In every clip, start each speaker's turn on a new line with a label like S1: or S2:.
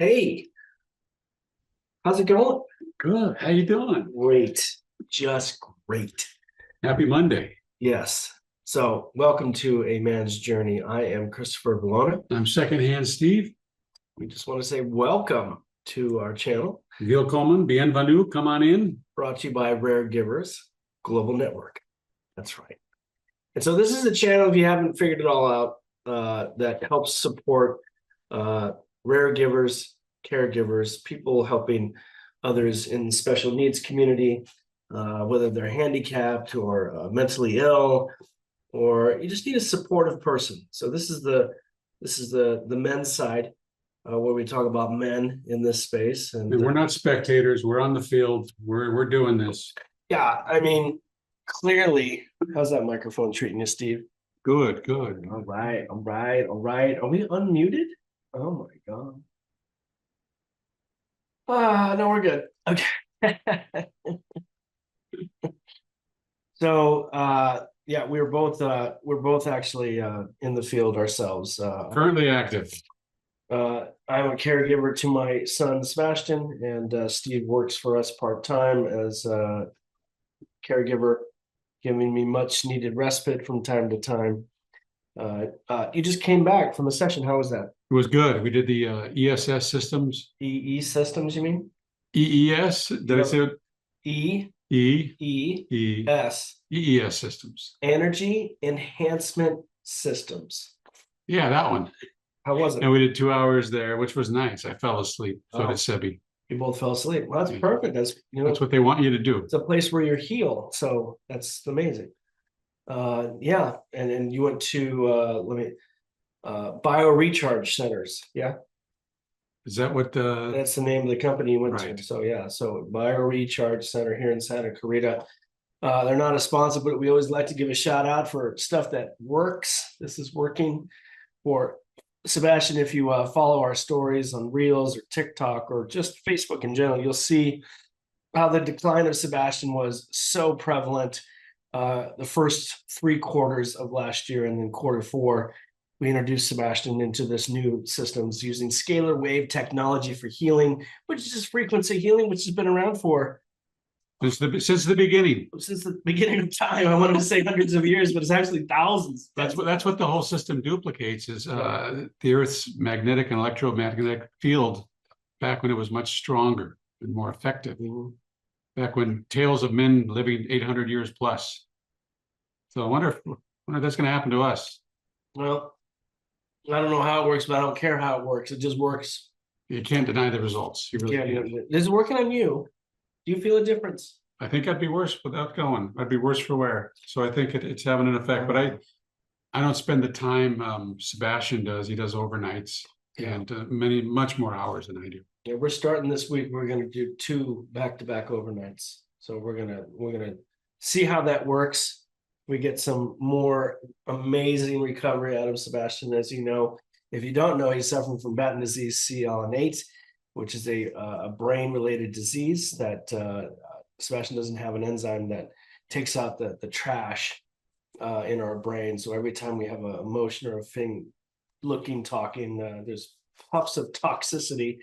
S1: Hey, how's it going?
S2: Good. How you doing?
S1: Great. Just great.
S2: Happy Monday.
S1: Yes. So, welcome to A Man's Journey. I am Christopher Bologna.
S2: I'm secondhand Steve.
S1: We just want to say welcome to our channel,
S2: Willkommen, bienvenue. Come on in.
S1: brought to you by Raregivers Global Network. That's right. And so, this is a channel, if you haven't figured it all out, that helps support uh, rare givers, caregivers, people helping others in the special needs community, whether they're handicapped or mentally ill, or you just need a supportive person. So this is the men's side, where we talk about men in this space. And
S2: And we're not spectators. We're on the field. We're doing this.
S1: yeah, I mean, clearly, how's that microphone treating you, Steve?
S2: Good, good.
S1: All right, all right, all right. Are we unmuted? Oh my God. No, we're good. Okay. So yeah, we're both actually in the field ourselves.
S2: Currently active.
S1: I'm a caregiver to my son Sebastian, and Steve works for us part-time as a caregiver, giving me much needed respite from time to time. You just came back from a session. How was that?
S2: It was good. We did the ESS systems.
S1: EE systems, you mean?
S2: EES. Did I say it?
S1: E
S2: E?
S1: E
S2: E.
S1: S.
S2: EES systems.
S1: Energy enhancement systems.
S2: Yeah, that one.
S1: How was it?
S2: And we did 2 hours there, which was nice. I fell asleep. So
S1: Oh.
S2: did Sebi.
S1: You both fell asleep. Well, that's
S2: Yeah.
S1: perfect.
S2: That's what they want you to do.
S1: It's a place where you're healed. So that's amazing. Yeah. And you went to bio recharge centers. Yeah.
S2: Is that what
S1: That's the name of the company you went
S2: Right.
S1: to. So yeah. So bio recharge center here in Santa Clarita. They're not a sponsor, but we always like to give a shout out for stuff that works. This is working for Sebastian. If you follow our stories on Reels or TikTok or just Facebook in general, you'll see how the decline of Sebastian was so prevalent. The first 3 quarters of last year, and then quarter 4, we introduced Sebastian into this new systems using scalar wave technology for healing, which is just frequency healing, which has been around for
S2: since the beginning?
S1: since the beginning of time. I wanted to say hundreds of years, but it's actually thousands.
S2: That's what the whole system duplicates is the Earth's magnetic and electromagnetic field back when it was much stronger and more effective.
S1: Mhm.
S2: Back when tales of men living 800 years plus. So I wonder if that's going to happen to us.
S1: Well, I don't know how it works, but I don't care how it works. It just works.
S2: You can't deny the results. You really
S1: Yeah,
S2: can't.
S1: this is working on you. Do you feel a difference?
S2: I think I'd be worse without going. I'd be worse for wear. So I think it's having an effect. But I don't spend the time Sebastian does. He does overnights and much more hours than I do.
S1: Yeah, we're starting this week. We're going to do 2 back-to-back overnights. So we're gonna see how that works. We get some more amazing recovery out of Sebastian. As you know, if you don't know, he's suffering from Batten disease CLN8, which is a brain-related disease that Sebastian doesn't have an enzyme that takes out the trash in our brain. So every time we have an emotion or a thing looking, talking, there's puffs of toxicity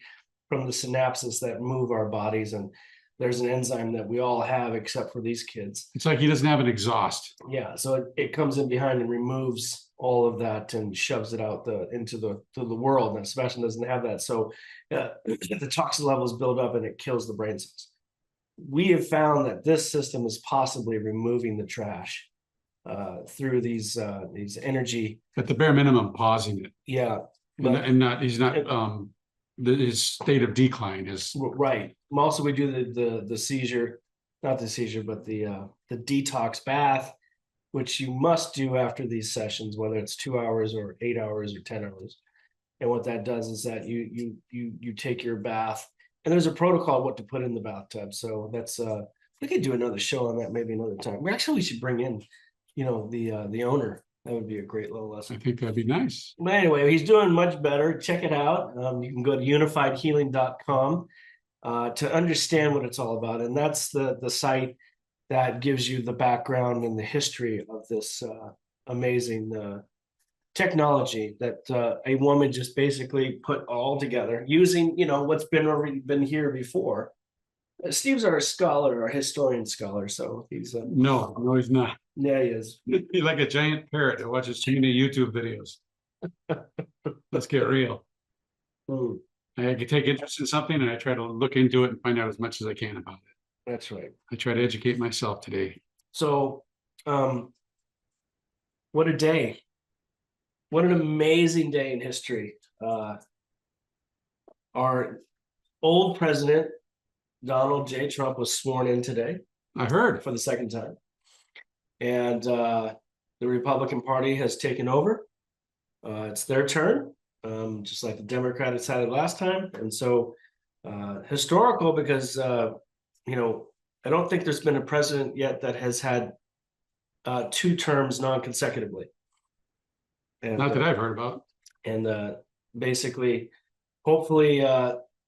S1: from the synapses that move our bodies. And there's an enzyme that we all have except for these kids.
S2: It's like he doesn't have an exhaust.
S1: Yeah, so it comes in behind and removes all of that and shoves it out into the world. And Sebastian doesn't have that. So the toxin levels build up and it kills the brain cells. We have found that this system is possibly removing the trash through these energy.
S2: At the bare minimum, pausing it.
S1: Yeah.
S2: And not he's not his state of decline is
S1: right. Also, we do the seizure, not the seizure, but the detox bath, which you must do after these sessions, whether it's 2 hours or 8 hours or 10 hours. And what that does is that you take your bath, and there's a protocol what to put in the bathtub. So that's we could do another show on that maybe another time. We should bring in, the owner. That would be a great little lesson.
S2: I think that'd be nice.
S1: But anyway, he's doing much better. Check it out. You can go to unifiedhealing.com to understand what it's all about. And that's the site that gives you the background and the history of this amazing technology that a woman just basically put all together using, what's been already been here before. Steve's our scholar, our historian scholar, so he's
S2: No, he's not.
S1: yeah, he is.
S2: He's like a giant parrot that watches too many YouTube videos. Let's get real.
S1: Mm,
S2: I can take interest in something and I try to look into it and find out as much as I can about it.
S1: that's right.
S2: I try to educate myself today.
S1: So, what a day. What an amazing day in history. Our old president, Donald J. Trump, was sworn in today
S2: I heard.
S1: for the second time. And the Republican Party has taken over. It's their turn, just like the Democrats had it last time. And so historical because, I don't think there's been a president yet that has had 2 terms non-consecutively. And,
S2: Not that I've heard about.
S1: And basically, hopefully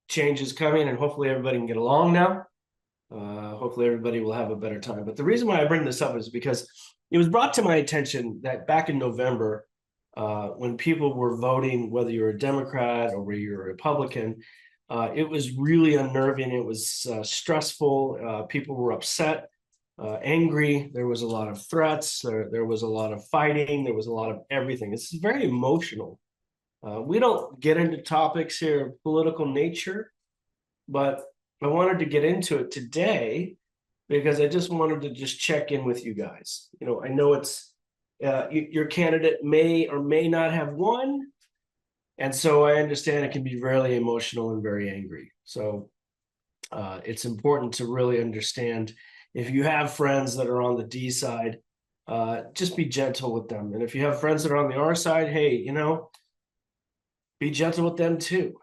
S1: change is coming and hopefully everybody can get along now. Hopefully everybody will have a better time. But the reason why I bring this up is because it was brought to my attention that back in November, when people were voting, whether you're a Democrat or whether you're a Republican, it was really unnerving. It was stressful. People were upset, angry. There was a lot of threats. There was a lot of fighting. There was a lot of everything. It's very emotional. We don't get into topics here of political nature, but I wanted to get into it today because I just wanted to just check in with you guys. I know it's your candidate may or may not have won. And so I understand it can be very emotional and very angry. So it's important to really understand if you have friends that are on the D side, just be gentle with them. And if you have friends that are on the R side, hey, be gentle with them too.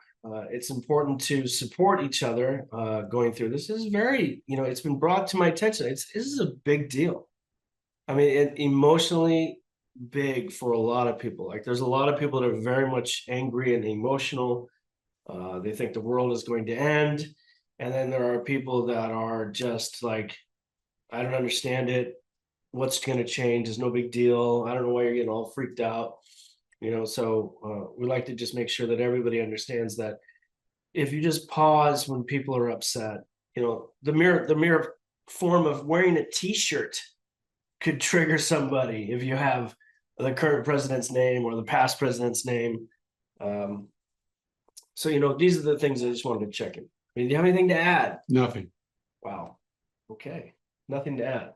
S1: It's important to support each other going through this. This is very, it's been brought to my attention. This is a big deal. I mean, emotionally big for a lot of people. Like there's a lot of people that are very much angry and emotional. They think the world is going to end. And then there are people that are just like, I don't understand it. What's going to change is no big deal. I don't know why you're getting all freaked out. So we like to just make sure that everybody understands that if you just pause when people are upset, the mere form of wearing a t-shirt could trigger somebody if you have the current president's name or the past president's name. So these are the things I just wanted to check in. I mean, do you have anything to add?
S2: Nothing.
S1: Wow. Okay. Nothing to add.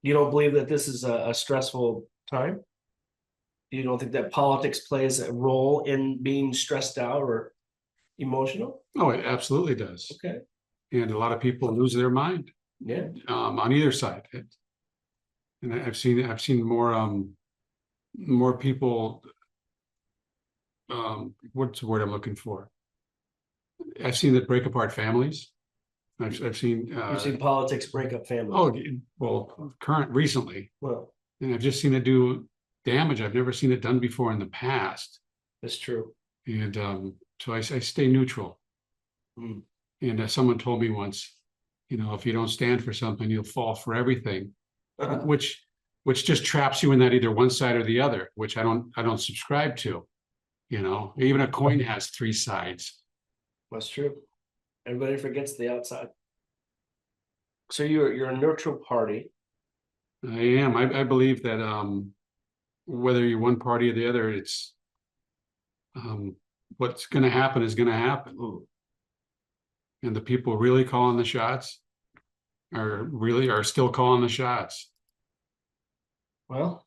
S1: You don't believe that this is a stressful time? You don't think that politics plays a role in being stressed out or emotional?
S2: Oh, it absolutely does.
S1: Okay.
S2: And a lot of people lose their mind.
S1: Yeah.
S2: On either side. And I've seen more people. What's the word I'm looking for? I've seen that break apart families. I've seen.
S1: You've seen politics break up families.
S2: Oh, well, recently.
S1: Well,
S2: And I've just seen it do damage I've never seen it done before in the past.
S1: that's true.
S2: And so I stay neutral.
S1: Mm.
S2: And someone told me once, if you don't stand for something, you'll fall for everything, which just traps you in that either one side or the other, which I don't subscribe to. Even a coin has 3 sides.
S1: That's true. Everybody forgets the outside. So you're a neutral party.
S2: I am. I believe that whether you're one party or the other, it's what's going to happen is going to happen.
S1: Mm.
S2: And the people really calling the shots are still calling the shots.
S1: Well,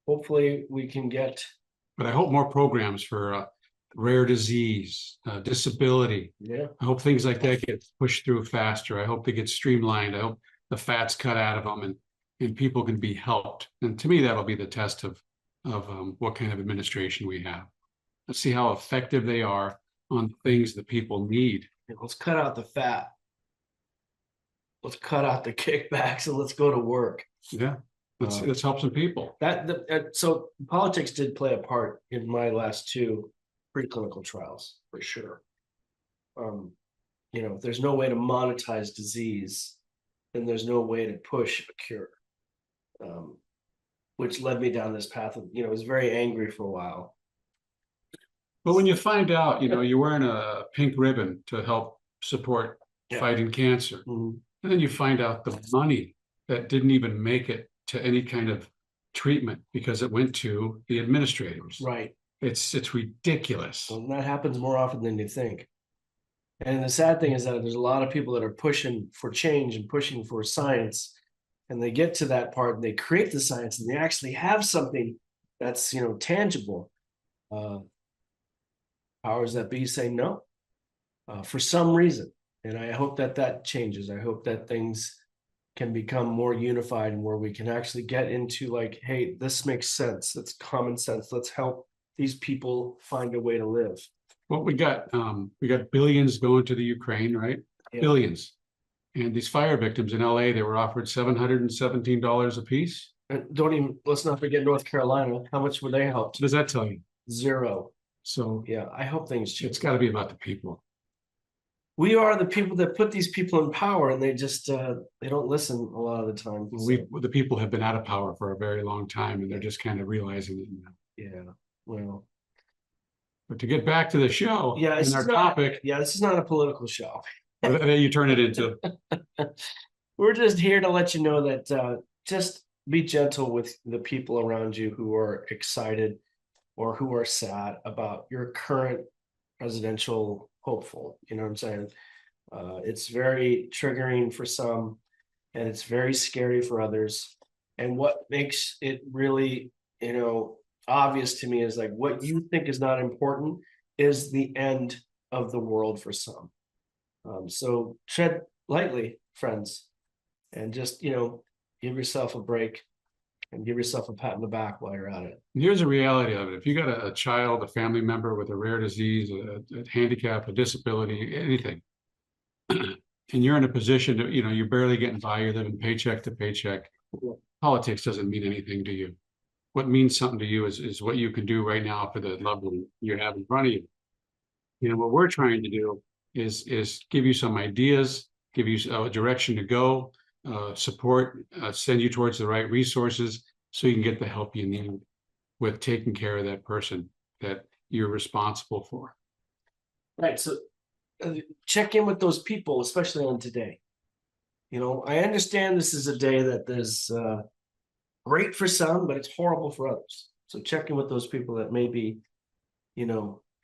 S1: hopefully we can get.
S2: But I hope more programs for rare disease, disability.
S1: Yeah.
S2: I hope things like that get pushed through faster. I hope they get streamlined. I hope the fat's cut out of them and people can be helped. And to me, that'll be the test of what kind of administration we have. Let's see how effective they are on things that people need.
S1: Let's cut out the fat. Let's cut out the kickbacks and let's go to work.
S2: Yeah, let's help some people.
S1: So politics did play a part in my last 2 preclinical trials for sure. If there's no way to monetize disease, then there's no way to push a cure. which led me down this path of, I was very angry for a while.
S2: But when you find out, you're wearing a pink ribbon to help support
S1: Yeah.
S2: fighting cancer,
S1: Mhm.
S2: and then you find out the money that didn't even make it to any kind of treatment because it went to the administrators.
S1: Right.
S2: It's ridiculous.
S1: Well, that happens more often than you think. And the sad thing is that there's a lot of people that are pushing for change and pushing for science, and they get to that part and they create the science and they actually have something that's tangible. Powers that be say no, for some reason, and I hope that that changes. I hope that things can become more unified and where we can actually get into like, hey, this makes sense. That's common sense. Let's help these people find a way to live.
S2: Well, we got billions going to the Ukraine, right?
S1: Yeah.
S2: Billions. And these fire victims in LA, they were offered $717 a piece.
S1: And let's not forget North Carolina. How much were they helped?
S2: What does that tell you?
S1: Zero.
S2: So
S1: Yeah, I hope things change.
S2: it's got to be about the people.
S1: We are the people that put these people in power, and they just they don't listen a lot of the time.
S2: The people have been out of power for a very long time, and they're just kind of realizing it now.
S1: Yeah, well,
S2: but to get back to the show,
S1: yeah,
S2: and our topic,
S1: this is not a political show.
S2: you turn it into.
S1: We're just here to let you know that just be gentle with the people around you who are excited or who are sad about your current presidential hopeful. You know what I'm saying? It's very triggering for some, and it's very scary for others. And what makes it really, obvious to me is like what you think is not important is the end of the world for some. So tread lightly, friends, and just give yourself a break and give yourself a pat in the back while you're at it.
S2: Here's the reality of it. If you got a child, a family member with a rare disease, a handicap, a disability, anything, and you're in a position to, you're barely getting by, you're living paycheck to paycheck, politics doesn't mean anything to you. What means something to you is what you can do right now for the loved one you have in front of you. What we're trying to do is give you some ideas, give you a direction to go, support, send you towards the right resources so you can get the help you need with taking care of that person that you're responsible for.
S1: Right. So check in with those people, especially on today. I understand this is a day that is great for some, but it's horrible for others. So check in with those people that may be,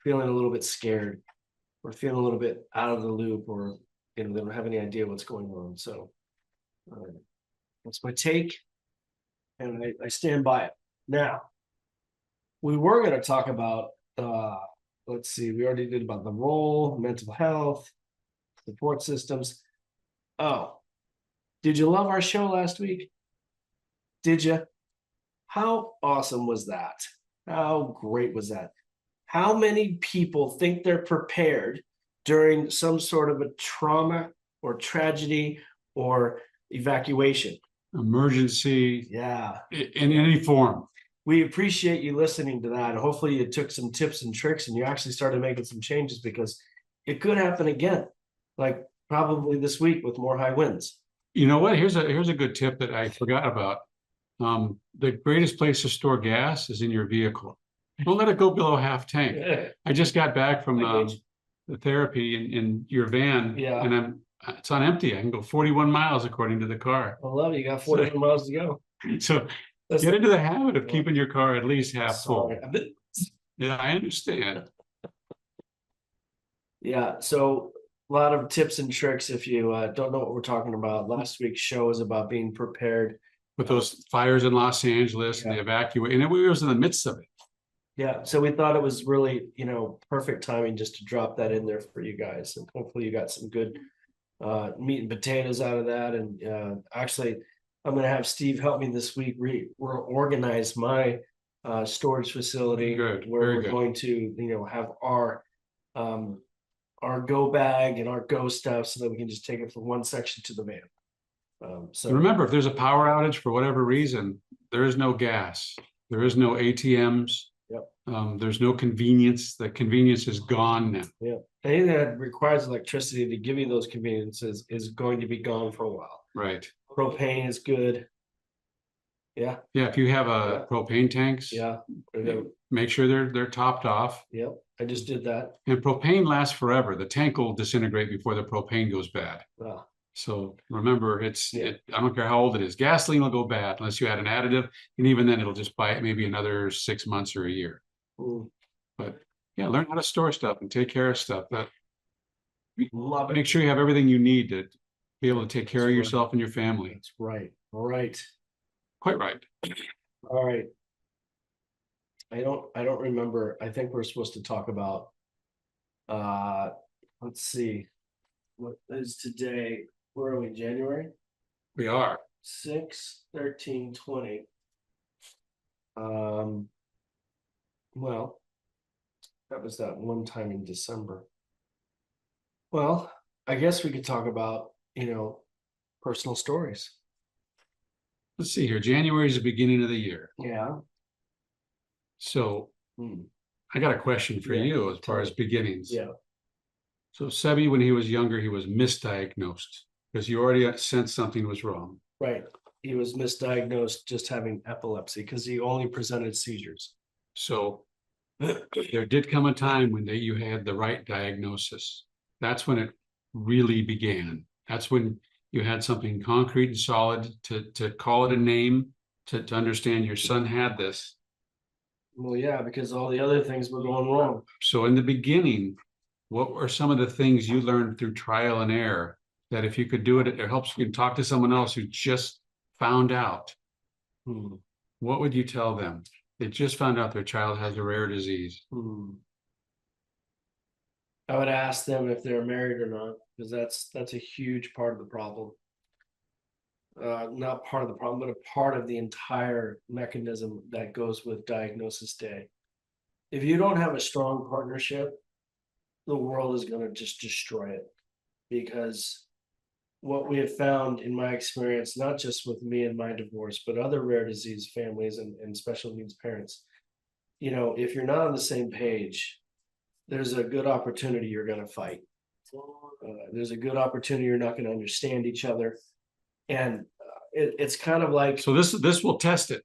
S1: feeling a little bit scared or feeling a little bit out of the loop, or they don't have any idea what's going on. So that's my take, and I stand by it. Now, we were going to talk about let's see, we already did about the role, mental health, support systems. Oh, did you love our show last week? Did you? How awesome was that? How great was that? How many people think they're prepared during some sort of a trauma or tragedy or evacuation?
S2: Emergency.
S1: Yeah.
S2: In any form.
S1: We appreciate you listening to that. And hopefully you took some tips and tricks and you actually started making some changes, because it could happen again, like probably this week with more high winds.
S2: You know what? Here's a good tip that I forgot about. The greatest place to store gas is in your vehicle. Don't let it go below half tank. I just got back from the therapy in your van,
S1: Yeah,
S2: and it's on empty. I can go 41 miles according to the car.
S1: I love you. Got 41 miles to go.
S2: So get into the habit of keeping your car at least half full. Yeah, I understand.
S1: Yeah, so a lot of tips and tricks. If you don't know what we're talking about, last week's show was about being prepared
S2: with those fires in Los Angeles and the evacuation, and we was in the midst of it.
S1: Yeah, so we thought it was really, perfect timing just to drop that in there for you guys, and hopefully you got some good meat and potatoes out of that. And actually, I'm going to have Steve help me this week organize my storage facility.
S2: Good,
S1: where we're going to, have our go bag and our go stuff, so that we can just take it from one section to the van. So
S2: remember, if there's a power outage for whatever reason, there is no gas, there is no ATMs.
S1: Yep.
S2: There's no convenience. The convenience is gone now.
S1: Yeah. Anything that requires electricity to give you those conveniences is going to be gone for a while.
S2: Right.
S1: Propane is good. Yeah,
S2: Yeah, if you have
S1: Yeah.
S2: propane tanks,
S1: yeah. I know.
S2: make sure they're topped off.
S1: Yep, I just did that.
S2: And propane lasts forever. The tank will disintegrate before the propane goes bad.
S1: Wow.
S2: So remember,
S1: Yeah.
S2: I don't care how old it is. Gasoline will go bad unless you add an additive, and even then it'll just buy it maybe another 6 months or a year.
S1: Mm,
S2: But yeah, learn how to store stuff and take care of stuff. That
S1: love
S2: make
S1: it.
S2: sure you have everything you need to be able to take care
S1: That's
S2: of
S1: right.
S2: yourself and your family.
S1: That's right. All right.
S2: Quite right.
S1: All right. I don't remember. I think we're supposed to talk about, uh, let's see. What is today? Where are we? January?
S2: We are.
S1: 6/13/20. Um, well, that was that one time in December. Well, I guess we could talk about, personal stories.
S2: Let's see here. January is the beginning of the year.
S1: Yeah.
S2: So
S1: Hmm.
S2: I got a question for
S1: Yeah,
S2: you as
S1: tell
S2: far as
S1: me.
S2: beginnings.
S1: Yeah.
S2: So Sebi, when he was younger, he was misdiagnosed because you already sensed something was wrong.
S1: Right. He was misdiagnosed just having epilepsy because he only presented seizures.
S2: So there did come a time when you had the right diagnosis. That's when it really began. That's when you had something concrete and solid to call it a name, to understand your son had this.
S1: Well, yeah, because all the other things were going wrong.
S2: So in the beginning, what were some of the things you learned through trial and error that if you could do it, it helps you can talk to someone else who just found out?
S1: Hmm.
S2: What would you tell them? They just found out their child has a rare disease.
S1: Hmm. I would ask them if they're married or not, because that's a huge part of the problem. Not part of the problem, but a part of the entire mechanism that goes with diagnosis day. If you don't have a strong partnership, the world is going to just destroy it. Because what we have found in my experience, not just with me and my divorce, but other rare disease families and special needs parents, if you're not on the same page, there's a good opportunity you're going to fight. There's a good opportunity you're not going to understand each other. And it's kind of like,
S2: So this will test it.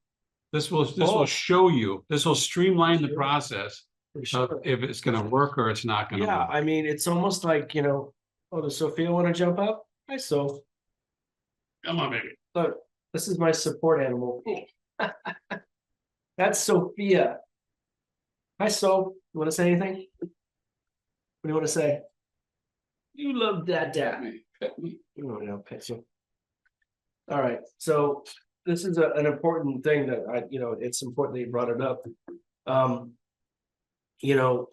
S2: This will show you. This will streamline the process of if it's going to work or it's not going to
S1: yeah,
S2: work.
S1: I mean, it's almost like, oh, does Sophia want to jump up? Hi, Soph.
S2: Come on, baby.
S1: Look, this is my support animal. That's Sophia. Hi, Soph. You want to say anything? What do you want to say? You love dad.
S2: Pet me.
S1: Oh, pet you. All right. So this is an important thing that it's important that you brought it up.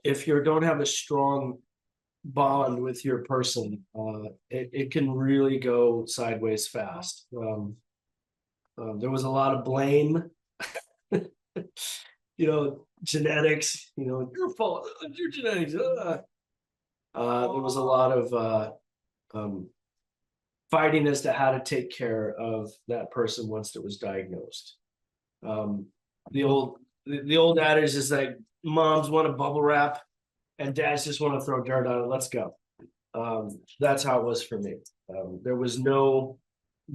S1: If you don't have a strong bond with your person, it can really go sideways fast. There was a lot of blame, genetics, your fault, your genetics. There was a lot of fighting as to how to take care of that person once it was diagnosed. The old adage is like moms want a bubble wrap and dads just want to throw dirt on it. Let's go. That's how it was for me. There was no,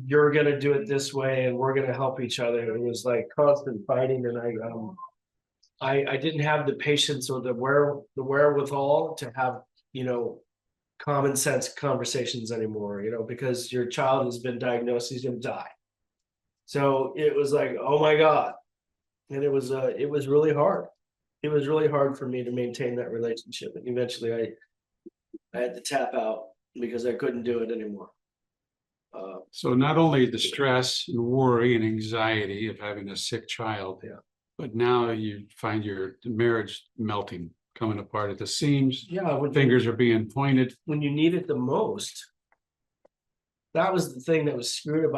S1: you're going to do it this way and we're going to help each other. It was like constant fighting. And I didn't have the patience or the wherewithal to have, common sense conversations anymore, because your child has been diagnosed, he's going to die. So it was like, oh my God. And it was really hard. It was really hard for me to maintain that relationship. And eventually I had to tap out because I couldn't do it anymore.
S2: So not only the stress and worry and anxiety of having a sick child,
S1: Yeah.
S2: but now you find your marriage melting, coming apart at the seams.
S1: Yeah,
S2: Fingers are being pointed.
S1: when you need it the most. That was the thing that was screwed up.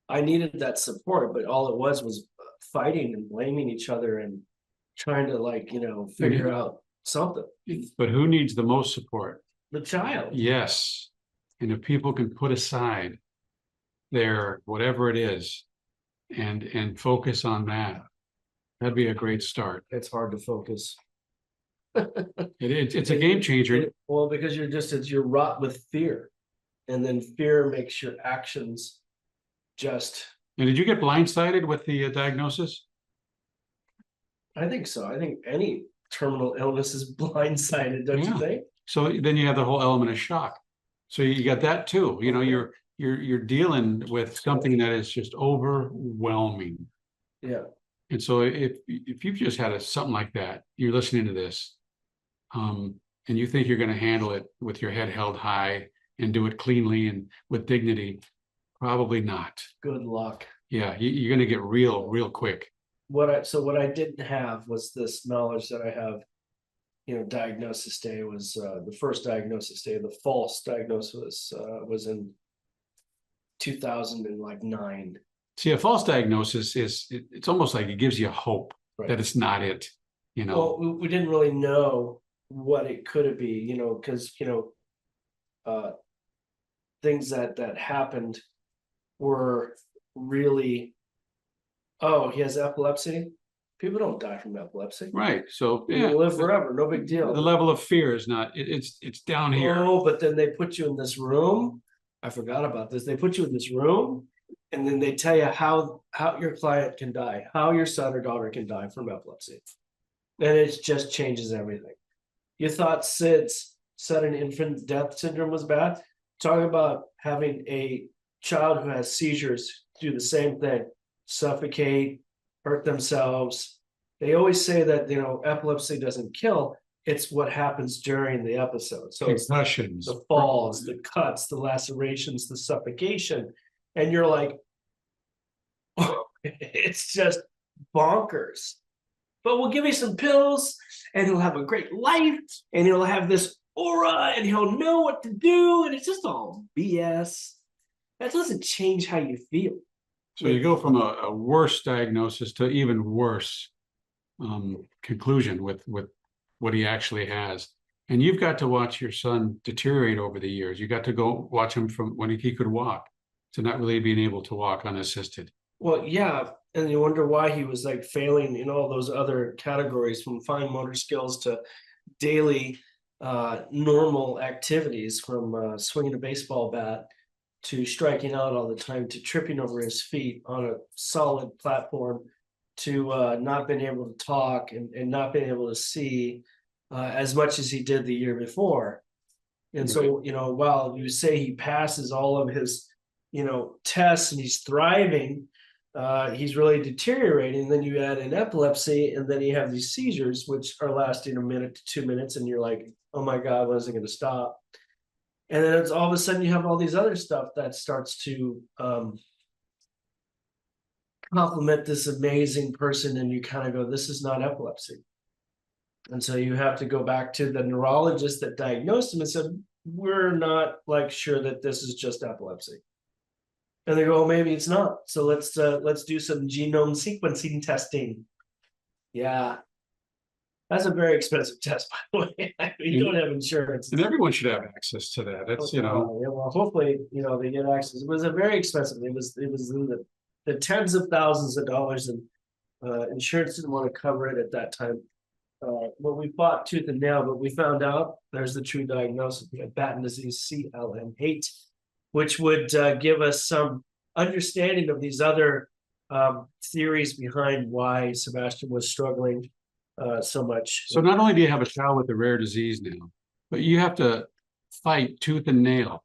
S1: I needed that support, but all it was fighting and blaming each other and trying to figure out something.
S2: But who needs the most support?
S1: The child.
S2: Yes. And if people can put aside their whatever it is and focus on that, that'd be a great start.
S1: It's hard to focus.
S2: It's a game changer.
S1: Well, because you're wrought with fear, and then fear makes your actions just,
S2: And did you get blindsided with the diagnosis?
S1: I think so. I think any terminal illness is blindsided, don't you
S2: Yeah.
S1: think?
S2: So then you have the whole element of shock. So you got that too. You know, you're dealing with something that is just overwhelming.
S1: Yeah.
S2: And so if you've just had something like that, you're listening to this, and you think you're going to handle it with your head held high and do it cleanly and with dignity, probably not.
S1: Good luck.
S2: Yeah, you're going to get real quick.
S1: What I didn't have was this knowledge that I have. Diagnosis day was the first diagnosis day. The false diagnosis was in 2009.
S2: See, a false diagnosis it's almost like it gives you hope
S1: Right.
S2: that it's not it.
S1: Well, we didn't really know what it could be, because things that happened were really, oh, he has epilepsy. People don't die from epilepsy.
S2: Right. So
S1: You live forever, no big deal.
S2: The level of fear is not, it's down here.
S1: Oh, but then they put you in this room. I forgot about this. They put you in this room, and then they tell you how your client can die, how your son or daughter can die from epilepsy. And it just changes everything. You thought SIDS, sudden infant death syndrome, was bad. Talk about having a child who has seizures do the same thing, suffocate, hurt themselves. They always say that, epilepsy doesn't kill. It's what happens during the episode. So it's
S2: Concussions,
S1: the falls, the cuts, the lacerations, the suffocation. And you're like, oh, it's just bonkers. But we'll give you some pills and he'll have a great life and he'll have this aura and he'll know what to do. And it's just all BS. That doesn't change how you feel.
S2: So you go from a worse diagnosis to even worse conclusion with what he actually has. And you've got to watch your son deteriorate over the years. You got to go watch him from when he could walk to not really being able to walk unassisted.
S1: Well, yeah. And you wonder why he was like failing in all those other categories, from fine motor skills to daily normal activities, from swinging a baseball bat to striking out all the time, to tripping over his feet on a solid platform, to not being able to talk and not being able to see as much as he did the year before. And so, while you say he passes all of his, tests and he's thriving, he's really deteriorating. Then you add in epilepsy, and then you have these seizures, which are lasting a minute to 2 minutes. And you're like, oh my God, when is it going to stop? And then it's all of a sudden you have all these other stuff that starts to compliment this amazing person, and you kind of go, this is not epilepsy. And so you have to go back to the neurologist that diagnosed him and said, we're not like sure that this is just epilepsy. And they go, oh, maybe it's not. So let's do some genome sequencing testing. Yeah. That's a very expensive test, by the way. You don't have insurance.
S2: And everyone should have access to that. That's,
S1: Yeah, well, hopefully, they get access. It was a very expensive. It was in the tens of thousands of dollars, and insurance didn't want to cover it at that time. Well, we fought tooth and nail, but we found out there's the true diagnosis. We had Batten disease, CLN8, which would give us some understanding of these other theories behind why Sebastian was struggling so much.
S2: So not only do you have a child with a rare disease now, but you have to fight tooth and nail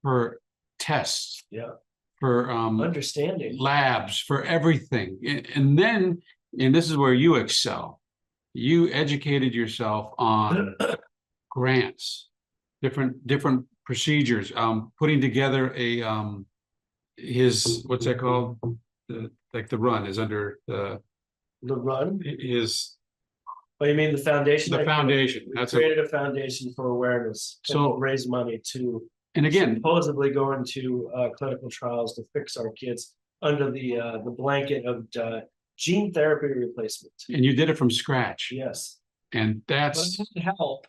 S2: for tests.
S1: Yeah.
S2: For
S1: understanding,
S2: labs, for everything. And then, and this is where you excel, you educated yourself on grants, different procedures, putting together a his, what's that called? Like the run is under the
S1: run
S2: is.
S1: Oh, you mean the foundation?
S2: The foundation.
S1: That's created a foundation for awareness. So raise money to,
S2: and again,
S1: supposedly go into clinical trials to fix our kids under the blanket of gene therapy replacement.
S2: And you did it from scratch.
S1: Yes.
S2: And that's
S1: help.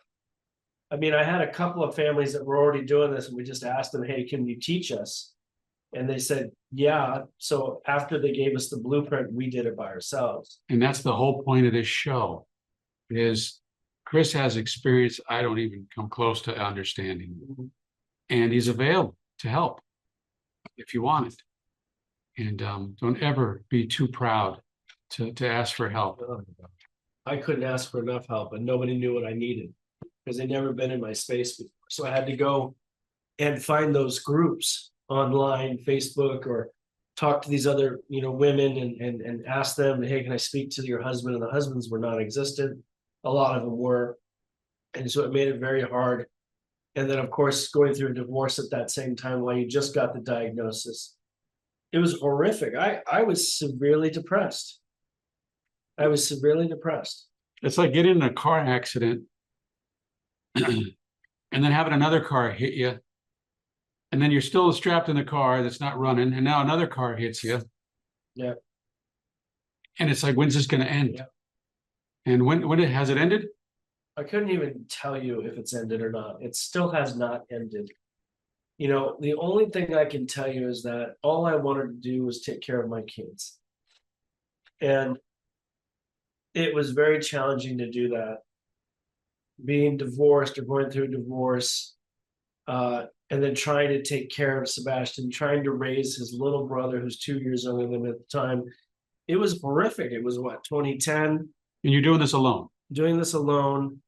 S1: I mean, I had a couple of families that were already doing this, and we just asked them, hey, can you teach us? And they said, yeah. So after they gave us the blueprint, we did it by ourselves.
S2: And that's the whole point of this show, is Chris has experience I don't even come close to understanding. And he's available to help if you want it. And don't ever be too proud to ask for help.
S1: I couldn't ask for enough help, and nobody knew what I needed because they'd never been in my space before. So I had to go and find those groups online, Facebook, or talk to these other, women and ask them, hey, can I speak to your husband? And the husbands were non-existent. A lot of them were. And so it made it very hard. And then, of course, going through a divorce at that same time while you just got the diagnosis. It was horrific. I was severely depressed. I was severely depressed.
S2: It's like getting in a car accident and then having another car hit you. And then you're still strapped in the car that's not running. And now another car hits you.
S1: Yeah.
S2: And it's like, when's this going to end?
S1: Yeah.
S2: And when it has it ended?
S1: I couldn't even tell you if it's ended or not. It still has not ended. The only thing I can tell you is that all I wanted to do was take care of my kids. And it was very challenging to do that. Being divorced or going through a divorce, and then trying to take care of Sebastian, trying to raise his little brother who's 2 years younger than him at the time. It was horrific. It was 2010.
S2: And you're doing this alone.
S1: Doing this alone.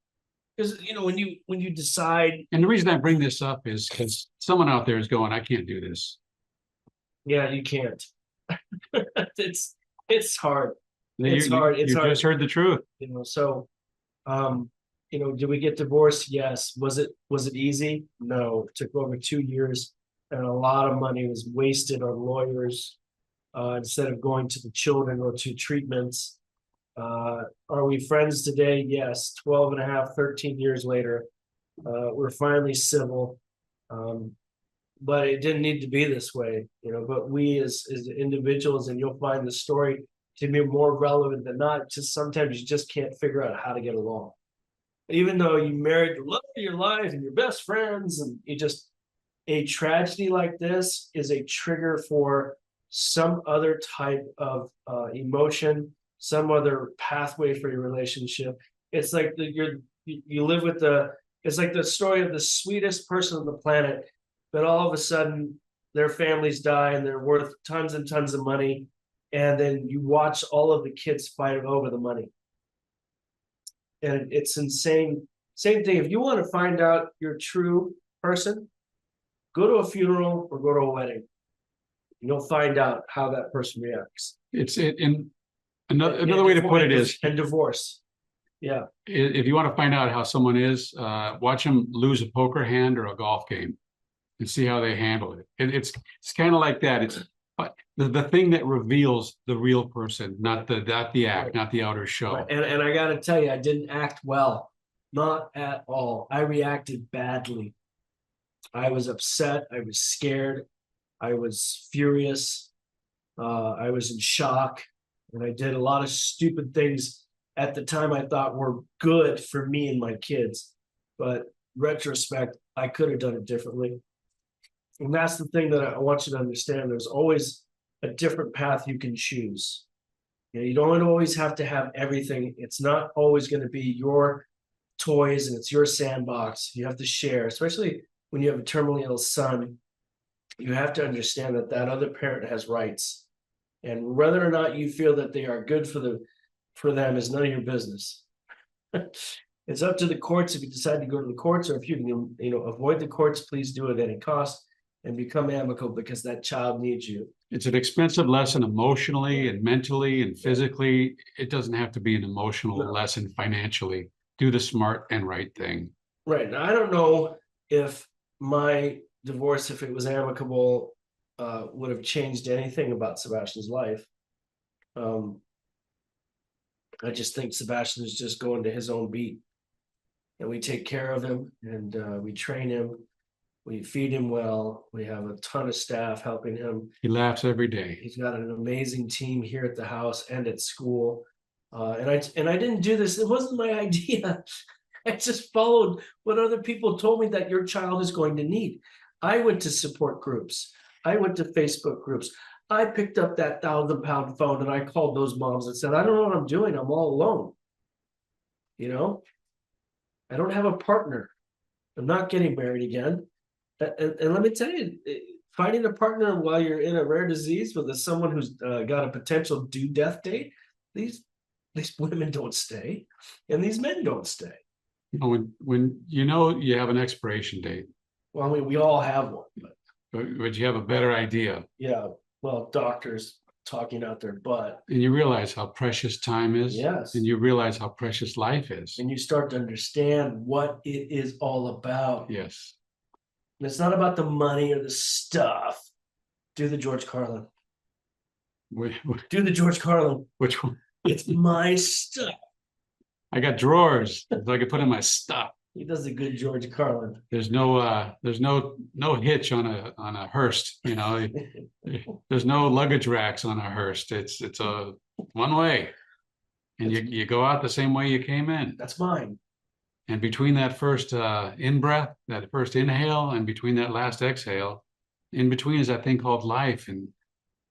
S1: Because when you decide.
S2: And the reason I bring this up is because someone out there is going, I can't do this.
S1: Yeah, you can't. It's hard. It's
S2: you,
S1: hard. It's
S2: you
S1: hard.
S2: just heard the truth.
S1: So did we get divorced? Yes. Was it easy? No. It took over 2 years, and a lot of money was wasted on lawyers instead of going to the children or to treatments. Are we friends today? Yes. 12 and a half, 13 years later, we're finally civil. But it didn't need to be this way, but we as individuals, and you'll find the story to be more relevant than not, just sometimes you just can't figure out how to get along. Even though you married the love of your life and your best friends, and a tragedy like this is a trigger for some other type of emotion, some other pathway for your relationship. It's like you live with it's like the story of the sweetest person on the planet, but all of a sudden their families die and they're worth tons and tons of money. And then you watch all of the kids fighting over the money. And it's insane. Same thing. If you want to find out your true person, go to a funeral or go to a wedding. You'll find out how that person reacts.
S2: And another way to put it is,
S1: and divorce. Yeah.
S2: If you want to find out how someone is, watch them lose a poker hand or a golf game and see how they handle it. It's kind of like that. It's the thing that reveals the real person, not the act, right. Not the outer show.
S1: Right. And I got to tell you, I didn't act well, not at all. I reacted badly. I was upset. I was scared. I was furious. I was in shock, and I did a lot of stupid things at the time I thought were good for me and my kids. But retrospect, I could have done it differently. And that's the thing that I want you to understand. There's always a different path you can choose. You don't always have to have everything. It's not always going to be your toys and it's your sandbox. You have to share, especially when you have a terminally ill son. You have to understand that other parent has rights. And whether or not you feel that they are good for them is none of your business. It's up to the courts. If you decide to go to the courts, or if you can, avoid the courts, please do it at any cost and become amicable, because that child needs you.
S2: It's an expensive lesson emotionally and mentally and physically. It doesn't have to be an emotional lesson financially. Do the smart and right thing.
S1: Right. Now, I don't know if my divorce, if it was amicable, would have changed anything about Sebastian's life. I just think Sebastian is just going to his own beat, and we take care of him, and we train him. We feed him well. We have a ton of staff helping him.
S2: He laughs every day.
S1: He's got an amazing team here at the house and at school. And I didn't do this. It wasn't my idea. I just followed what other people told me that your child is going to need. I went to support groups. I went to Facebook groups. I picked up that 1,000-pound phone and I called those moms and said, I don't know what I'm doing. I'm all alone. I don't have a partner. I'm not getting married again. And let me tell you, finding a partner while you're in a rare disease with someone who's got a potential due death date, these women don't stay, and these men don't stay.
S2: When you have an expiration date,
S1: Well, I mean, we all have one, but
S2: but you have a better idea,
S1: yeah, well, doctors talking out their butt.
S2: and you realize how precious time is.
S1: Yes.
S2: And you realize how precious life is.
S1: And you start to understand what it is all about.
S2: Yes.
S1: And it's not about the money or the stuff. Do the George Carlin. Do the George Carlin.
S2: Which one?
S1: It's my stuff.
S2: I got drawers so I could put in my stuff.
S1: He does a good George Carlin.
S2: There's no hitch on a hearse, you know. There's no luggage racks on a hearse. It's a one way. And you go out the same way you came in.
S1: That's mine.
S2: And between that first in-breath, that first inhale, and between that last exhale, in between is that thing called life. And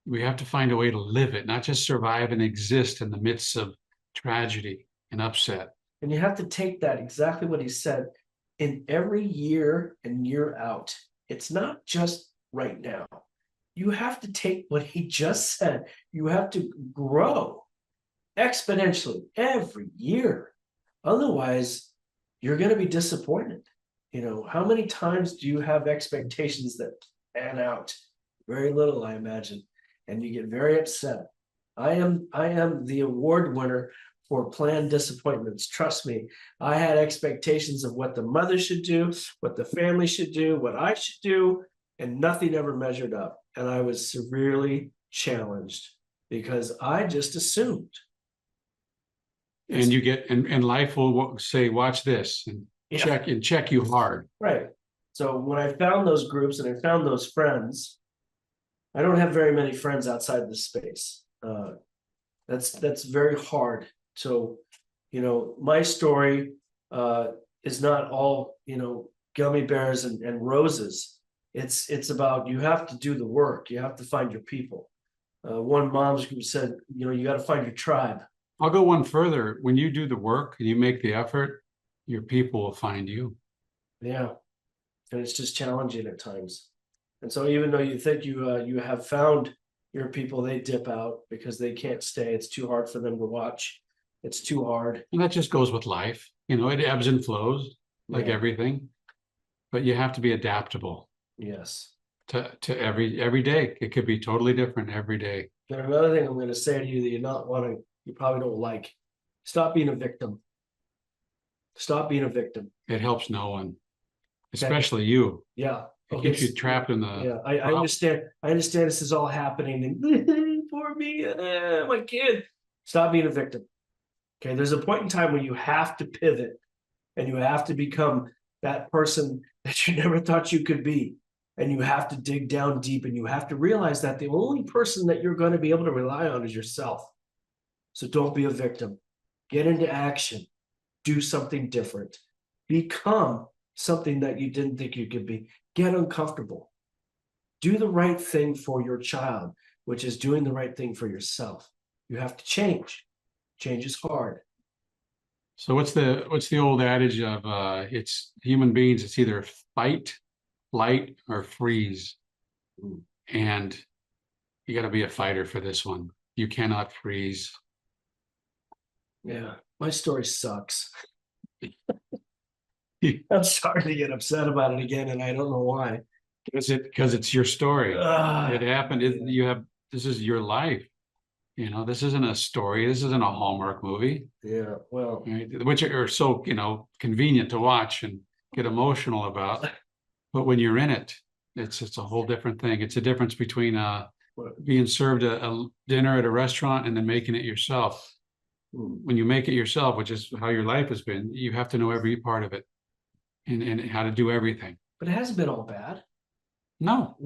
S2: we have to find a way to live it, not just survive and exist in the midst of tragedy and upset.
S1: And you have to take that, exactly what he said, in every year and year out. It's not just right now. You have to take what he just said. You have to grow exponentially every year. Otherwise, you're going to be disappointed. You know, how many times do you have expectations that pan out? Very little, I imagine. And you get very upset. I am the award winner for planned disappointments. Trust me, I had expectations of what the mother should do, what the family should do, what I should do, and nothing ever measured up. And I was severely challenged because I just assumed.
S2: And you get, and life will say, watch this, and check you hard.
S1: Right. So when I found those groups and I found those friends, I don't have very many friends outside this space. That's very hard. So, you know, my story is not all, you know, gummy bears and roses. It's about, you have to do the work. You have to find your people. One mom's group said, you know, you got to find your tribe.
S2: I'll go one further. When you do the work and you make the effort, your people will find you.
S1: Yeah. And it's just challenging at times. And so even though you think you have found your people, they dip out because they can't stay. It's too hard for them to watch. It's too hard.
S2: And that just goes with life. You know, it ebbs and flows like everything. But you have to be adaptable.
S1: Yes.
S2: To every day. It could be totally different every day.
S1: And another thing I'm going to say to you that you probably don't like, stop being a victim. Stop being a victim.
S2: It helps no one, especially you.
S1: Yeah.
S2: It keeps you trapped in the.
S1: Yeah, I understand. I understand this is all happening and for me, my kid. Stop being a victim. Okay, there's a point in time when you have to pivot and you have to become that person that you never thought you could be. And you have to dig down deep and you have to realize that the only person that you're going to be able to rely on is yourself. So don't be a victim. Get into action. Do something different. Become something that you didn't think you could be. Get uncomfortable. Do the right thing for your child, which is doing the right thing for yourself. You have to change. Change is hard.
S2: So what's the old adage of it's human beings, it's either fight, flight, or freeze. And you got to be a fighter for this one. You cannot freeze.
S1: Yeah, my story sucks. I'm starting to get upset about it again, and I don't know why.
S2: Because it's your story. It happened. This is your life. You know, this isn't a story. This isn't a Hallmark movie.
S1: Yeah, well,
S2: right? Which are so, you know, convenient to watch and get emotional about. But when you're in it, it's a whole different thing. It's a difference between being served a dinner at a restaurant and then making it yourself. When you make it yourself, which is how your life has been, you have to know every part of it and how to do everything.
S1: But it hasn't been all bad.
S2: No.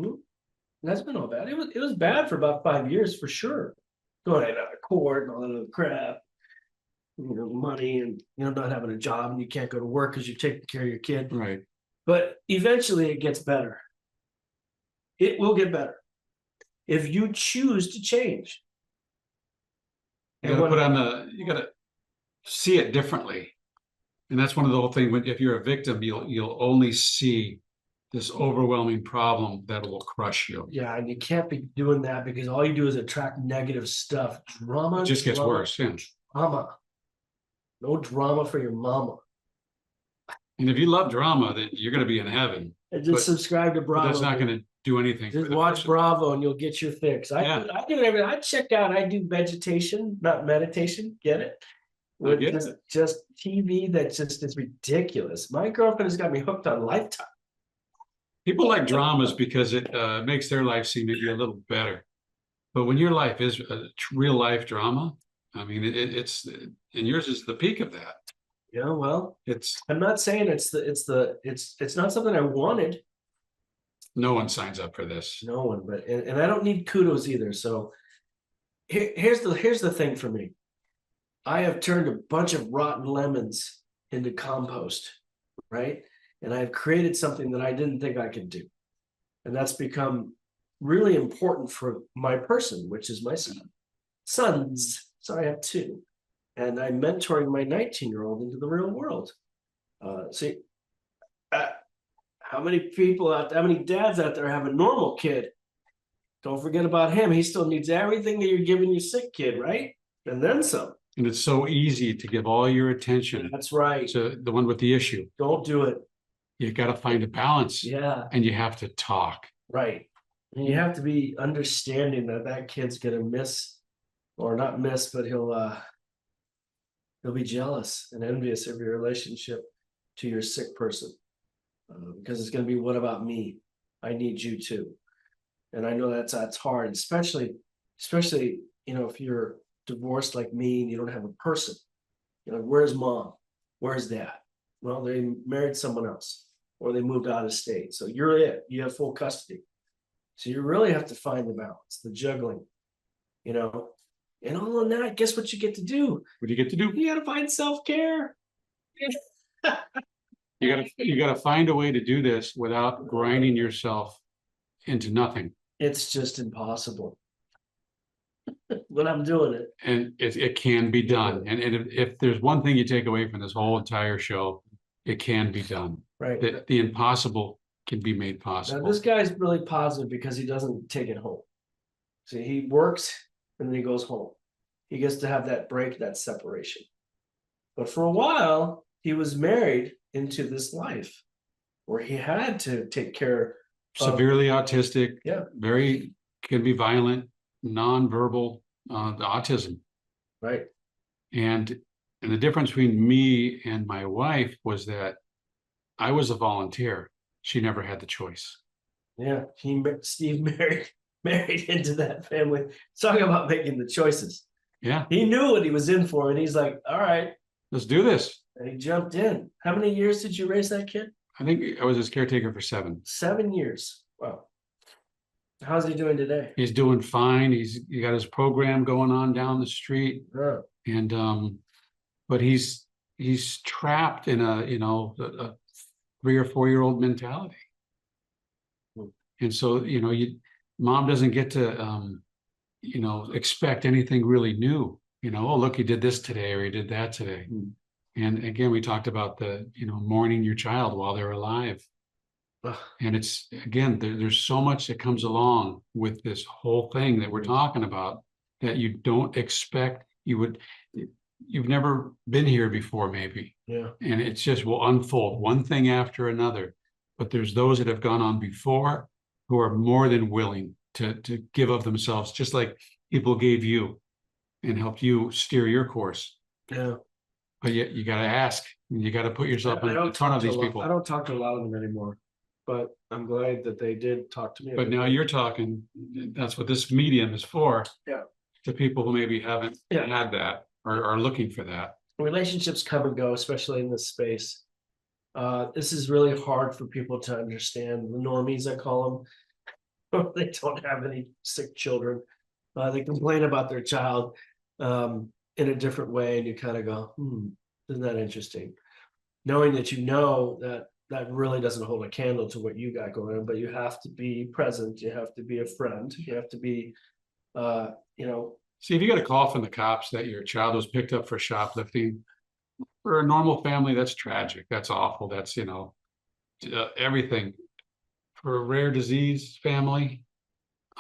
S1: It hasn't been all bad. It was bad for about 5 years for sure. Going out of court and all that other crap. You know, money and, you know, not having a job and you can't go to work because you're taking care of your kid.
S2: Right.
S1: But eventually it gets better. It will get better if you choose to change.
S2: You gotta see it differently. And that's one of the whole thing. If you're a victim, you'll only see this overwhelming problem that will crush you.
S1: Yeah, and you can't be doing that because all you do is attract negative stuff. Drama.
S2: It just gets
S1: drama,
S2: worse, yeah.
S1: Drama. No drama for your mama.
S2: And if you love drama, then you're gonna be in heaven.
S1: And just subscribe to
S2: But
S1: Bravo.
S2: that's not gonna do anything.
S1: Just
S2: for the
S1: watch
S2: person.
S1: Bravo and you'll get your fix.
S2: Yeah.
S1: I do everything. I check out. I do vegetation, not meditation. Get it?
S2: I get
S1: Just TV that just is ridiculous. My girlfriend has got me hooked on Lifetime.
S2: People like dramas because it makes their life seem maybe a little better. But when your life is a real life drama, I mean, it's and yours is the peak of that.
S1: Yeah, well,
S2: It's
S1: I'm not saying it's not something I wanted.
S2: no one signs up for this.
S1: No one, but and I don't need kudos either. So here's the thing for me. I have turned a bunch of rotten lemons into compost, right? And I've created something that I didn't think I could do. And that's become really important for my person, which is my sons. So I have two. And I'm mentoring my 19-year-old into the real world. See, how many people out there, how many dads out there have a normal kid? Don't forget about him. He still needs everything that you're giving your sick kid, right? And then some.
S2: And it's so easy to give all your attention
S1: That's right.
S2: to the one with the issue.
S1: Don't do it.
S2: You got to find a balance.
S1: Yeah.
S2: And you have to talk.
S1: Right. And you have to be understanding that that kid's gonna miss, or not miss, but he'll be jealous and envious of your relationship to your sick person, because it's gonna be, what about me? I need you too. And I know that's hard, especially if you're divorced like me and you don't have a person. Where's mom? Where's dad? Well, they married someone else, or they moved out of state. So you're it. You have full custody. So you really have to find the balance, the juggling, and all of that, guess what you get to do?
S2: What do you get to do?
S1: You got to find self-care.
S2: You gotta find a way to do this without grinding yourself into nothing.
S1: It's just impossible. But I'm doing it.
S2: And it can be done. And if there's one thing you take away from this whole entire show, it can be done.
S1: Right.
S2: The impossible can be made
S1: Now,
S2: possible.
S1: this guy's really positive because he doesn't take it home. See, he works and then he goes home. He gets to have that break, that separation. But for a while, he was married into this life where he had to take care of,
S2: Severely autistic,
S1: yeah,
S2: can be violent, nonverbal autism.
S1: right.
S2: And the difference between me and my wife was that I was a volunteer. She never had the choice.
S1: Yeah, Steve married into that family. Talking about making the choices.
S2: Yeah.
S1: He knew what he was in for, and he's like, all right,
S2: Let's do this.
S1: and he jumped in. How many years did you raise that kid?
S2: I think I was his caretaker for 7.
S1: 7 years. Wow. How's he doing today?
S2: He's doing fine. He got his program going on down the street.
S1: Oh,
S2: And but he's trapped in a 3 or 4 year old mentality.
S1: Hmm.
S2: And so mom doesn't get to expect anything really new. Oh, look, he did this today or he did that today.
S1: Hmm.
S2: And again, we talked about the mourning your child while they're alive.
S1: Ugh.
S2: And it's, again, there's so much that comes along with this whole thing that we're talking about that you don't expect. You've never been here before, maybe.
S1: Yeah.
S2: And it's just will unfold one thing after another. But there's those that have gone on before who are more than willing to give of themselves, just like people gave you and helped you steer your course.
S1: Yeah.
S2: But yet you got to ask, and you got to put yourself in front of these people.
S1: I don't talk to a lot of them anymore, but I'm glad that they did talk to me.
S2: But now you're talking, that's what this medium is for.
S1: Yeah.
S2: To people who maybe haven't had that or are looking for that.
S1: Relationships come and go, especially in this space. This is really hard for people to understand. The normies, I call them, they don't have any sick children. They complain about their child in a different way, and you kind of go, isn't that interesting? Knowing that that really doesn't hold a candle to what you got going on, but you have to be present. You have to be a friend. You have to be,
S2: See, if you got a call from the cops that your child was picked up for shoplifting, for a normal family, that's tragic. That's awful. That's, everything. for a rare disease family.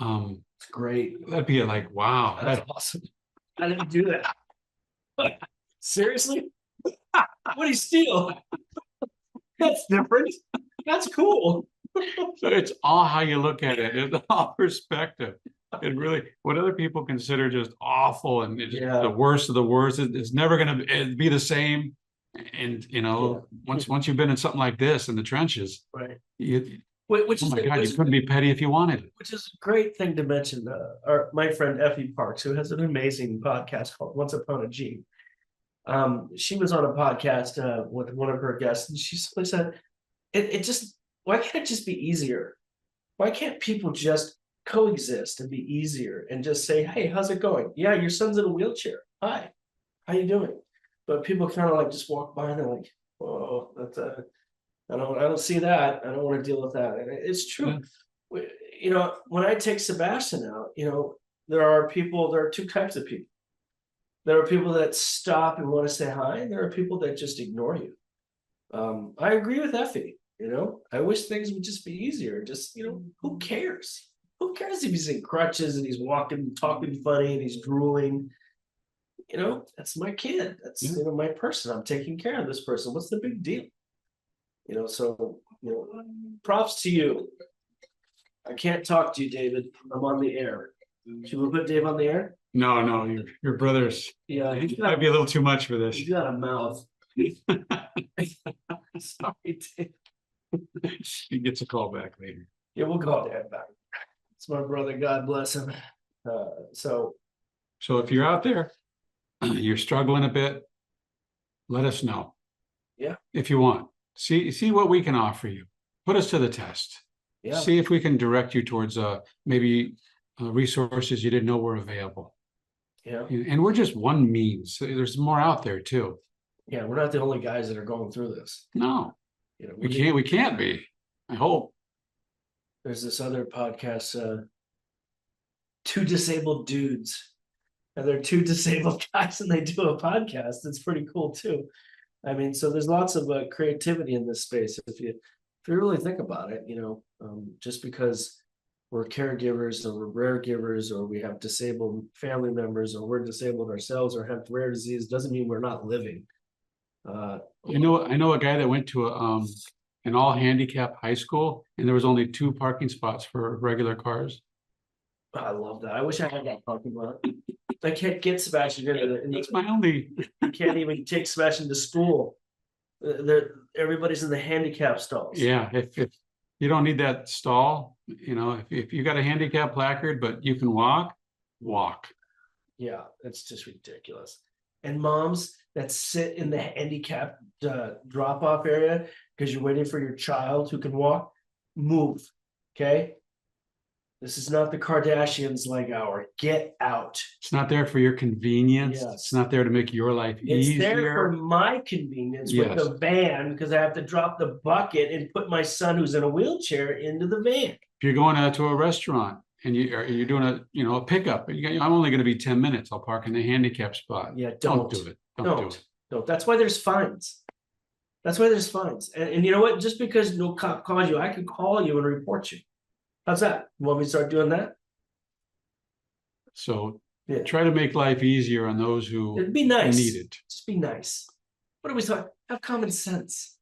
S1: It's great.
S2: That'd be like, wow,
S1: That's awesome. I didn't do that. Seriously? What do you steal? That's different. That's cool.
S2: so it's all how you look at it. It's all perspective. It really, what other people consider just awful and it's
S1: Yeah.
S2: the worst of the worst, it's never going to be the same. And you know, once you've been in something like this in the trenches,
S1: Right.
S2: you,
S1: Which
S2: oh
S1: is
S2: my God, you couldn't be petty if you wanted it.
S1: which is a great thing to mention. My friend Effie Parks, who has an amazing podcast called Once Upon a Gene. She was on a podcast with one of her guests, and she simply said, it just, why can't it just be easier? Why can't people just coexist and be easier and just say, hey, how's it going? Yeah, your son's in a wheelchair. Hi, how you doing? But people kind of like just walk by and they're like, oh, that's I don't see that. I don't want to deal with that. And it's true. You know, when I take Sebastian out, you know, there are two types of people. There are people that stop and want to say hi, and there are people that just ignore you. I agree with Effie. You know, I wish things would just be easier. Just, you know, who cares? Who cares if he's in crutches and he's walking, talking funny, and he's drooling? You know, that's my kid. That's you know, my person. I'm taking care of this person. What's the big deal? You know, so you know, props to you. I can't talk to you, David. I'm on the air. Should we put Dave on the air?
S2: No, your brother's.
S1: Yeah,
S2: He might be a little too much for this.
S1: he's got a mouth. Sorry, Dave.
S2: He gets a call back later.
S1: Yeah, we'll call Dad back. It's my brother. God bless him. So
S2: if you're out there, you're struggling a bit, let us know.
S1: Yeah.
S2: If you want, see what we can offer you. Put us to the test.
S1: yeah,
S2: See if we can direct you towards maybe resources you didn't know were available.
S1: yeah,
S2: And we're just one means. There's more out there too.
S1: yeah. We're not the only guys that are going through this.
S2: No,
S1: You know,
S2: we can't be. I hope.
S1: There's this other podcast, Two Disabled Dudes. And they're two disabled guys and they do a podcast. It's pretty cool too. I mean, so there's lots of creativity in this space. If you really think about it, you know, just because we're caregivers or we're Raregivers or we have disabled family members or we're disabled ourselves or have rare disease doesn't mean we're not living.
S2: I know a guy that went to an all handicap high school and there was only 2 parking spots for regular cars.
S1: I love that. I wish I had that parking lot. I can't get Sebastian into it.
S2: That's my only.
S1: You can't even take Sebastian to school. Everybody's in the handicap stalls.
S2: Yeah, if you don't need that stall, you know, if you got a handicap placard but you can walk.
S1: Yeah, it's just ridiculous. And moms that sit in the handicap drop-off area because you're waiting for your child who can walk, move. Okay. This is not the Kardashians like hour. Get out.
S2: It's not there for your convenience.
S1: Yes.
S2: It's not there to make your life
S1: It's
S2: easier.
S1: there for my convenience with
S2: Yes.
S1: the van because I have to drop the bucket and put my son who's in a wheelchair into the van.
S2: If you're going out to a restaurant and you're doing a pickup, I'm only going to be 10 minutes. I'll park in the handicap spot.
S1: Yeah,
S2: Don't do it. Don't do it.
S1: Don't. That's why there's fines. That's why there's fines. And you know what? Just because no cop calls you, I can call you and report you. How's that? You want me to start doing that?
S2: So
S1: Yeah.
S2: try to make life easier on those who
S1: It'd be nice.
S2: need it.
S1: Just be nice. What are we talking? Have common sense.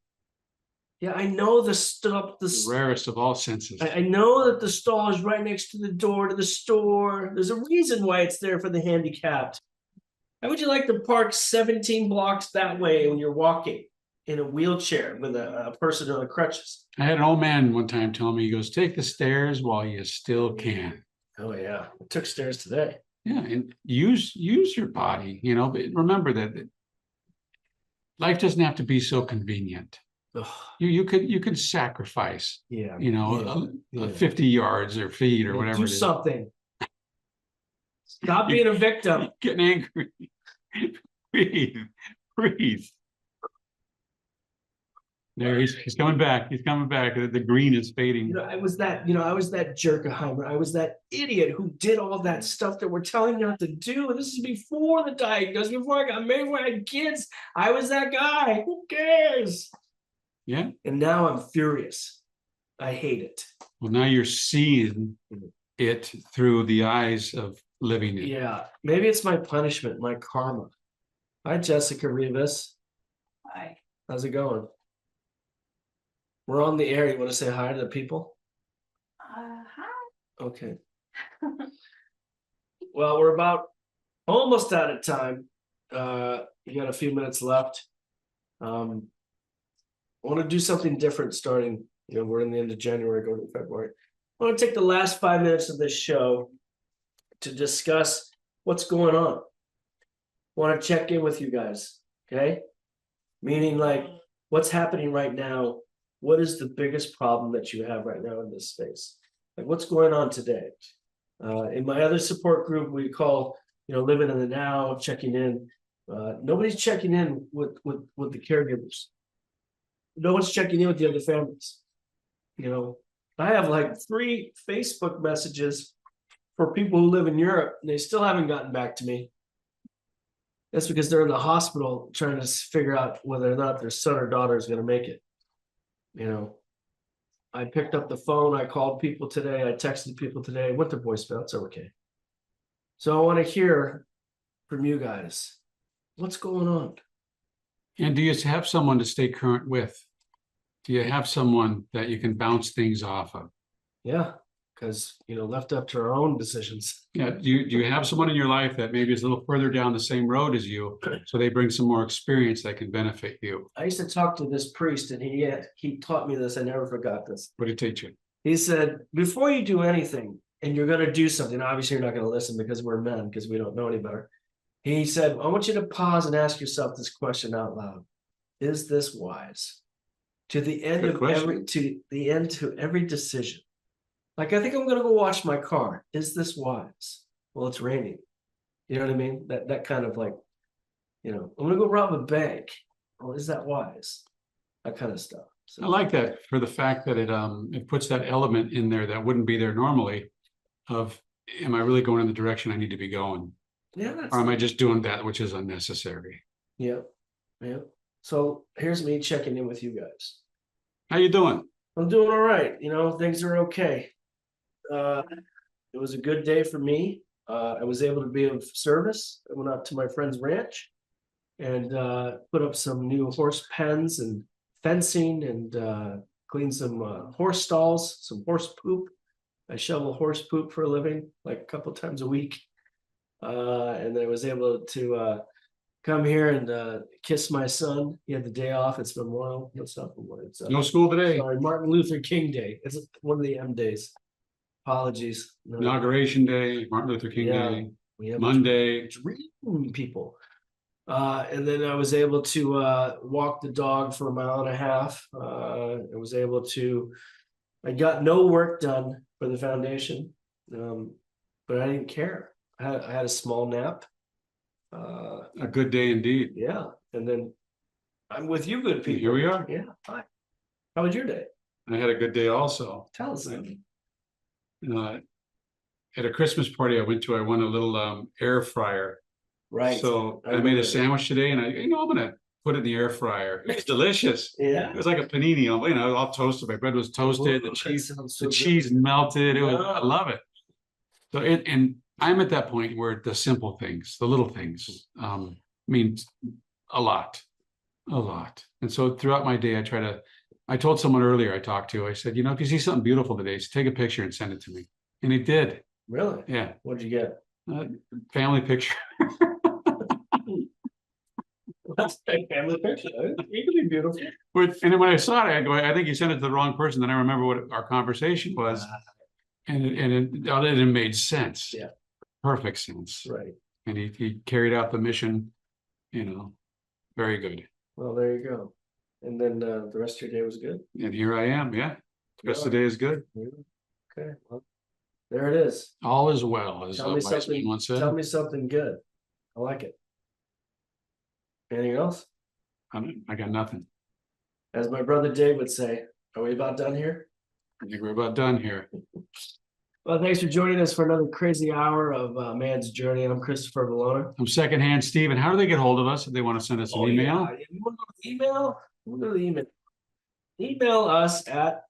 S1: Yeah, I know the stuff.
S2: The rarest of all senses.
S1: I know that the stall is right next to the door to the store. There's a reason why it's there for the handicapped. How would you like to park 17 blocks that way when you're walking in a wheelchair with a person on crutches?
S2: I had an old man one time tell me, he goes, take the stairs while you still can.
S1: Oh yeah, I took stairs today.
S2: Yeah, and use your body, but remember that life doesn't have to be so convenient.
S1: Ugh.
S2: You could sacrifice,
S1: Yeah,
S2: 50 yards or feet or whatever.
S1: Do something. Stop being a victim.
S2: Getting angry. Breathe. There he's coming back. He's coming back. The green is fading.
S1: I was that Jerkaheimer. I was that idiot who did all that stuff that we're telling you not to do. And this is before the diagnosis, before I got married, before I had kids. I was that guy. Who cares?
S2: Yeah.
S1: And now I'm furious. I hate it.
S2: Well, now you're seeing it through the eyes of living it.
S1: Yeah, maybe it's my punishment, my karma. Hi, Jessica Rivas.
S3: Hi.
S1: How's it going? We're on the air. You want to say hi to the people?
S3: Hi.
S1: Okay. Well, we're about almost out of time. You got a few minutes left. I want to do something different starting, we're in the end of January, going to February. I want to take the last 5 minutes of this show to discuss what's going on. Want to check in with you guys, okay? Meaning like what's happening right now? What is the biggest problem that you have right now in this space? Like what's going on today? In my other support group, we call, living in the now, checking in. Nobody's checking in with the caregivers. No one's checking in with the other families. I have like 3 Facebook messages for people who live in Europe, and they still haven't gotten back to me. That's because they're in the hospital trying to figure out whether or not their son or daughter is going to make it. I picked up the phone. I called people today. I texted people today. Went to voicemail. It's okay. So I want to hear from you guys. What's going on?
S2: And do you have someone to stay current with? Do you have someone that you can bounce things off of?
S1: Yeah, because left up to our own decisions.
S2: Yeah, do you have someone in your life that maybe is a little further down the same road as you, so they bring some more experience that can benefit you?
S1: I used to talk to this priest, and he taught me this. I never forgot this.
S2: What did he teach you?
S1: He said, before you do anything, and you're going to do something, obviously you're not going to listen because we're men, because we don't know any better. He said, I want you to pause and ask yourself this question out loud. Is this wise? To the end
S2: Good
S1: of
S2: question.
S1: every decision. Like, I think I'm going to go wash my car. Is this wise? Well, it's raining. You know what I mean? That kind of like, I'm going to go rob a bank. Well, is that wise? That kind of stuff. So,
S2: I like that for the fact that it puts that element in there that wouldn't be there normally of, am I really going in the direction I need to be going?
S1: yeah, that's
S2: Or am I just doing that which is unnecessary?
S1: yeah. So here's me checking in with you guys.
S2: How you doing?
S1: I'm doing all right. Things are okay. It was a good day for me. I was able to be of service. I went out to my friend's ranch and put up some new horse pens and fencing and cleaned some horse stalls, some horse poop. I shovel horse poop for a living, like a couple times a week. And then I was able to come here and kiss my son. He had the day off. It's Memorial. It's not Memorial. It's,
S2: No school today.
S1: sorry, Martin Luther King Day. It's one of the M days. Apologies. No,
S2: Inauguration Day, Martin Luther King
S1: Yeah.
S2: Day,
S1: we have
S2: Monday.
S1: people. And then I was able to walk the dog for 1.5 miles. I got no work done for the foundation, but I didn't care. I had a small nap.
S2: A good day indeed.
S1: Yeah, and then I'm with you, good people.
S2: Here we are.
S1: Yeah. Hi. How was your day?
S2: I had a good day also.
S1: Tell us something.
S2: At a Christmas party I went to, I won a little air fryer.
S1: Right.
S2: So
S1: I
S2: I made
S1: remember
S2: a
S1: that.
S2: sandwich today, and I'm gonna put it in the air fryer. It's delicious.
S1: Yeah.
S2: It was like a panini, all toasted. My bread was toasted.
S1: Ooh,
S2: The cheese,
S1: that sounds so
S2: the
S1: good.
S2: cheese melted. I
S1: Yeah.
S2: love it. So and I'm at that point where the simple things, the little things, mean a lot. And so throughout my day, I told someone earlier I talked to, I said, if you see something beautiful today, just take a picture and send it to me. And he did.
S1: Really?
S2: Yeah.
S1: What'd you get?
S2: Family picture.
S1: That's a family picture. It can be beautiful.
S2: And then when I saw it, I go, I think you sent it to the wrong person. Then I remember what our conversation was. And it made sense.
S1: Yeah.
S2: Perfect sense.
S1: Right.
S2: And he carried out the mission, very good.
S1: Well, there you go. And then the rest of your day was good.
S2: And here I am. Yeah. The rest of the day is good.
S1: Okay. Well, there it is.
S2: All is well, as
S1: Tell me
S2: wise man
S1: something.
S2: once said.
S1: Tell me something good. I like it. Anything else?
S2: I got nothing.
S1: As my brother Dave would say, are we about done here?
S2: I think we're about done here.
S1: Well, thanks for joining us for another crazy hour of Man's Journey. I'm Christopher Valona.
S2: I'm secondhand Steve. And how do they get hold of us if they want to send us an email?
S1: Yeah. You want to go to email? We'll go to the email. Email us at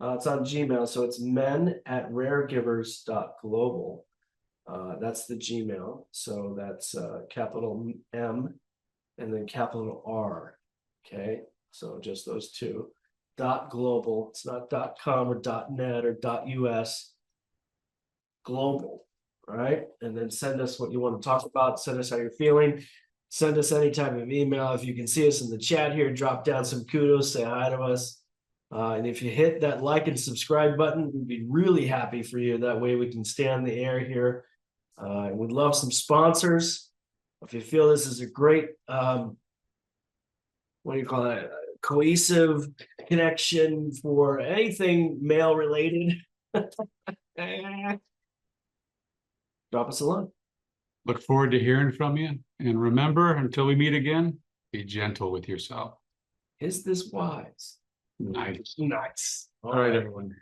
S1: It's on Gmail, so it's men@raregivers.global. That's the Gmail, so that's capital M and then capital R. Okay, so just those two. .global. It's not .com or .net or .us. Global. All right, and then send us what you want to talk about. Send us how you're feeling. Send us any type of email. If you can see us in the chat here, drop down some kudos, say hi to us. And if you hit that like and subscribe button, we'd be really happy for you. That way we can stay on the air here. We'd love some sponsors. If you feel this is a great, what do you call it? Cohesive connection for anything male related. Drop us a line.
S2: Look forward to hearing from you. And remember, until we meet again, be gentle with yourself.
S1: Is this wise?
S2: Nice.
S1: Nice.
S2: All right, everyone.